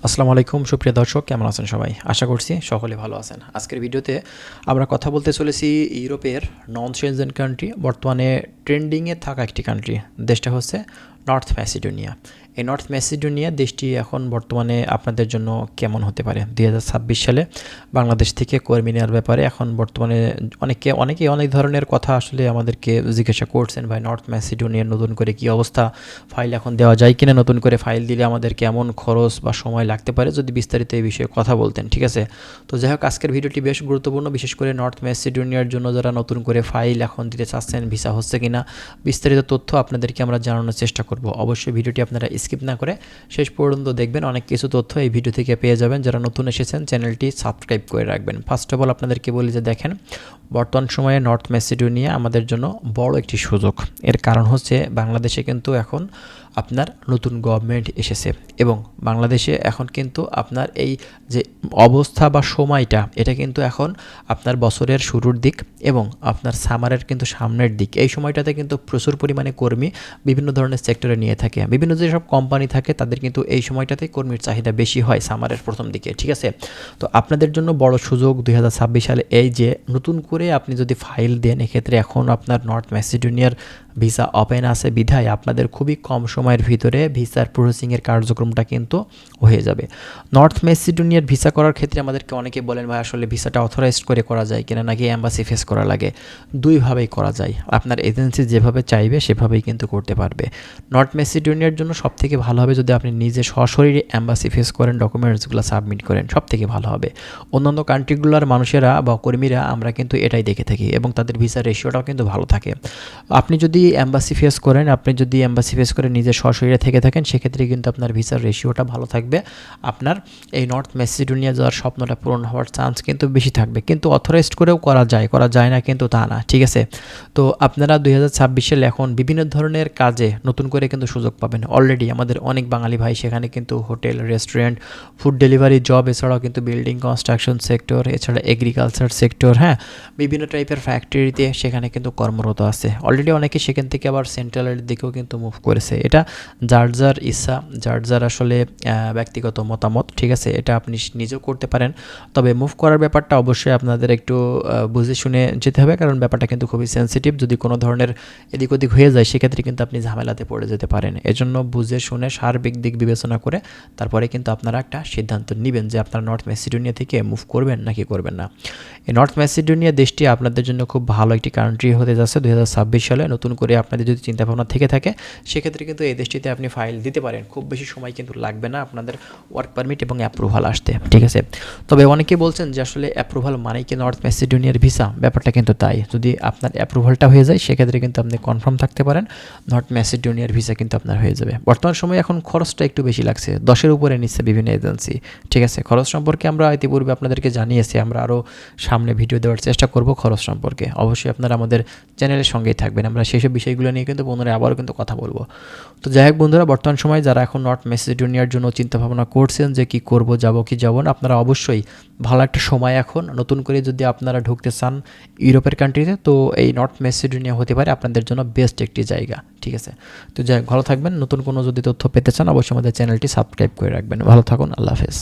আসসালামু আলাইকুম সুপ্রিয় দর্শক, কেমন আছেন সবাই? আশা করছি সকলে ভালো আছেন। আজকের ভিডিওতে আমরা কথা বলতে চলেছি ইউরোপের নন সেনজেন কান্ট্রি, বর্তমানে ট্রেন্ডিংয়ে থাকা একটি কান্ট্রি। দেশটা হচ্ছে নর্থ ম্যাসিডোনিয়া। এই নর্থ ম্যাসিডোনিয়া দেশটি এখন বর্তমানে আপনাদের জন্য কেমন হতে পারে? 2026 সালে বাংলাদেশ থেকে কর্মী নেওয়ার ব্যাপারে এখন বর্তমানে অনেকে অনেক ধরনের কথা আসলে আমাদেরকে জিজ্ঞাসা করছেন, ভাই নর্থ ম্যাসিডোনিয়ার নতুন করে কী অবস্থা, ফাইল এখন দেওয়া যায় কিনা, নতুন করে ফাইল দিলে আমাদের কেমন খরচ বা সময় লাগতে পারে, যদি বিস্তারিত এই বিষয়ে কথা বলতেন। ঠিক আছে, তো যাই হোক, আজকের ভিডিওটি বেশ গুরুত্বপূর্ণ, বিশেষ করে নর্থ ম্যাসিডোনিয়ার জন্য যারা নতুন করে ফাইল এখন দিতে চাচ্ছেন, ভিসা হচ্ছে কিনা, বিস্তারিত তথ্য আপনাদেরকে আমরা জানানোর চেষ্টা করব। অবশ্যই ভিডিওটি আপনারা স্কিপ না করে শেষ পর্যন্ত দেখবেন, অনেক কিছু তথ্য এই ভিডিও থেকে পেয়ে যাবেন। যারা নতুন এসেছেন চ্যানেলটি সাবস্ক্রাইব করে রাখবেন। ফার্স্ট অফ অল আপনাদেরকে বলি যে দেখেন, বর্তমান সময়ে নর্থ ম্যাসিডোনিয়া আমাদের জন্য বড় একটি সুযোগ। এর কারণ হচ্ছে বাংলাদেশে কিন্তু এখন আপনার নতুন গভর্নমেন্ট এসেছে এবং বাংলাদেশে এখন কিন্তু আপনার এই যে অবস্থা বা সময়টা, এটা কিন্তু এখন আপনার বছরের শুরুর দিক এবং আপনার সামারের কিন্তু সামনের দিক। এই সময়টাতে কিন্তু প্রচুর পরিমাণে কর্মী বিভিন্ন ধরনের সেক্টরে নিয়ে থাকে। বিভিন্ন যেসব কোম্পানি থাকে তাদের কিন্তু এই সময়টাতে কর্মীর চাহিদা বেশি হয় সামারের প্রথম দিকে। ঠিক আছে, তো আপনাদের জন্য বড় সুযোগ 2026 সালে এই যে নতুন করে আপনি যদি ফাইল দেন, এক্ষেত্রে এখন আপনার নর্থ ম্যাসিডোনিয়ার ভিসা ওপেন আছে বিধায় আপনাদের খুবই কম সময়ের ভিতরে ভিসার প্রসেসিংয়ের কার্যক্রমটা কিন্তু হয়ে যাবে। নর্থ ম্যাসিডোনিয়ার ভিসা করার ক্ষেত্রে আমাদেরকে অনেকে বলেন, ভাই আসলে ভিসাটা অথরাইজড করে করা যায় কিনা, নাকি অ্যাম্বাসি ফেস করা লাগে? দুইভাবেই করা যায়, আপনার এজেন্সি যেভাবে চাইবে সেভাবেই কিন্তু করতে পারবে। নর্থ ম্যাসিডোনিয়ার জন্য সবথেকে ভালো হবে যদি আপনি নিজে সশরীরে অ্যাম্বাসি ফেস করেন, ডকুমেন্টসগুলো সাবমিট করেন, সবথেকে ভালো হবে। অন্যান্য কান্ট্রিগুলোর মানুষেরা বা কর্মীরা আমরা কিন্তু এটাই দেখে থাকি এবং তাদের ভিসার রেশিওটাও কিন্তু ভালো থাকে। আপনি যদি অ্যাম্বাসি ফেস করেন, আপনি যদি অ্যাম্বাসি ফেস করে নিজের সশরীরে থেকে থাকেন, সেক্ষেত্রে কিন্তু আপনার ভিসার রেশিওটা ভালো থাকবে। আপনার এই নর্থ ম্যাসিডোনিয়া যাওয়ার স্বপ্নটা পূরণ হওয়ার চান্স কিন্তু বেশি থাকবে। কিন্তু অথরাইজড করেও করা যায় না কিন্তু তা না। ঠিক আছে, তো আপনারা 2026 সালে এখন বিভিন্ন ধরনের কাজে নতুন করে কিন্তু সুযোগ পাবেন। অলরেডি আমাদের অনেক বাঙালি ভাই সেখানে কিন্তু hotel, restaurant, food delivery job, এছাড়াও কিন্তু বিল্ডিং কনস্ট্রাকশন সেক্টর, এছাড়া এগ্রিকালচার সেক্টর, হ্যাঁ, বিভিন্ন টাইপের ফ্যাক্টরিতে সেখানে কিন্তু কর্মরত আছে। অলরেডি অনেকে সেখান থেকে আবার সেন্ট্রালের দিকেও কিন্তু মুভ করেছে। এটা যার যার ইচ্ছা, যার যার আসলে ব্যক্তিগত মতামত। ঠিক আছে, এটা আপনি নিজেও করতে পারেন, তবে মুভ করার ব্যাপারটা অবশ্যই আপনাদের একটু বুঝে শুনে যেতে হবে, কারণ ব্যাপারটা কিন্তু খুবই সেন্সিটিভ। যদি কোনো ধরনের এদিক ওদিক হয়ে যায় সেক্ষেত্রে কিন্তু আপনি ঝামেলাতে পড়ে যেতে পারেন। এজন্য বুঝে শুনে সার্বিক দিক বিবেচনা করে তারপরে কিন্তু আপনারা একটা সিদ্ধান্ত নেবেন যে আপনারা নর্থ ম্যাসিডোনিয়া থেকে মুভ করবেন নাকি করবেন না। এই নর্থ ম্যাসিডোনিয়া দেশটি আপনাদের জন্য খুব ভালো একটি কান্ট্রি হতে যাচ্ছে 2026 সালে। নতুন করে আপনাদের যদি চিন্তাভাবনা থেকে থাকে সেক্ষেত্রে কিন্তু এই দেশটিতে আপনি ফাইল দিতে পারেন। খুব বেশি সময় কিন্তু লাগবে না আপনাদের ওয়ার্ক পারমিট এবং অ্যাপ্রুভাল আসতে। ঠিক আছে, তবে অনেকে বলছেন যে আসলে অ্যাপ্রুভাল মানেই কি নর্থ ম্যাসিডোনিয়ার ভিসা? ব্যাপারটা কিন্তু তাই। যদি আপনার অ্যাপ্রুভালটা হয়ে যায় সেক্ষেত্রে কিন্তু আপনি কনফার্ম থাকতে পারেন নর্থ ম্যাসিডোনিয়ার ভিসা কিন্তু আপনার হয়ে যাবে। বর্তমান সময়ে এখন খরচটা একটু বেশি লাগছে, 10-এর উপরে নিচ্ছে বিভিন্ন এজেন্সি। ঠিক আছে, খরচ সম্পর্কে আমরা ইতিপূর্বে আপনাদেরকে জানিয়েছি, আমরা আরও সামনে ভিডিও দেওয়ার চেষ্টা করব খরচ সম্পর্কে। অবশ্যই আপনারা আমাদের চ্যানেলের সঙ্গেই থাকবেন, আমরা সেসব বিষয়গুলো নিয়ে কিন্তু পুনরায় আবারও কিন্তু কথা বলবো। তো যাই হোক বন্ধুরা, বর্তমান সময়ে যারা এখন নর্থ ম্যাসিডোনিয়ার জন্য চিন্তাভাবনা করছেন যে কি করব, যাব কি যাব না, আপনারা অবশ্যই ভালো একটা সময় এখন নতুন করে যদি আপনারা ঢুকতে চান ইউরোপের কান্ট্রিতে, তো এই নর্থ ম্যাসিডোনিয়া হতে পারে আপনাদের জন্য বেস্ট একটি জায়গা। ঠিক আছে, তো যাই হোক, ভালো থাকবেন। নতুন কোনো যদি তথ্য পেতে চান অবশ্যই আমাদের চ্যানেলটি সাবস্ক্রাইব করে রাখবেন। ভালো থাকুন, আল্লাহ হাফেজ।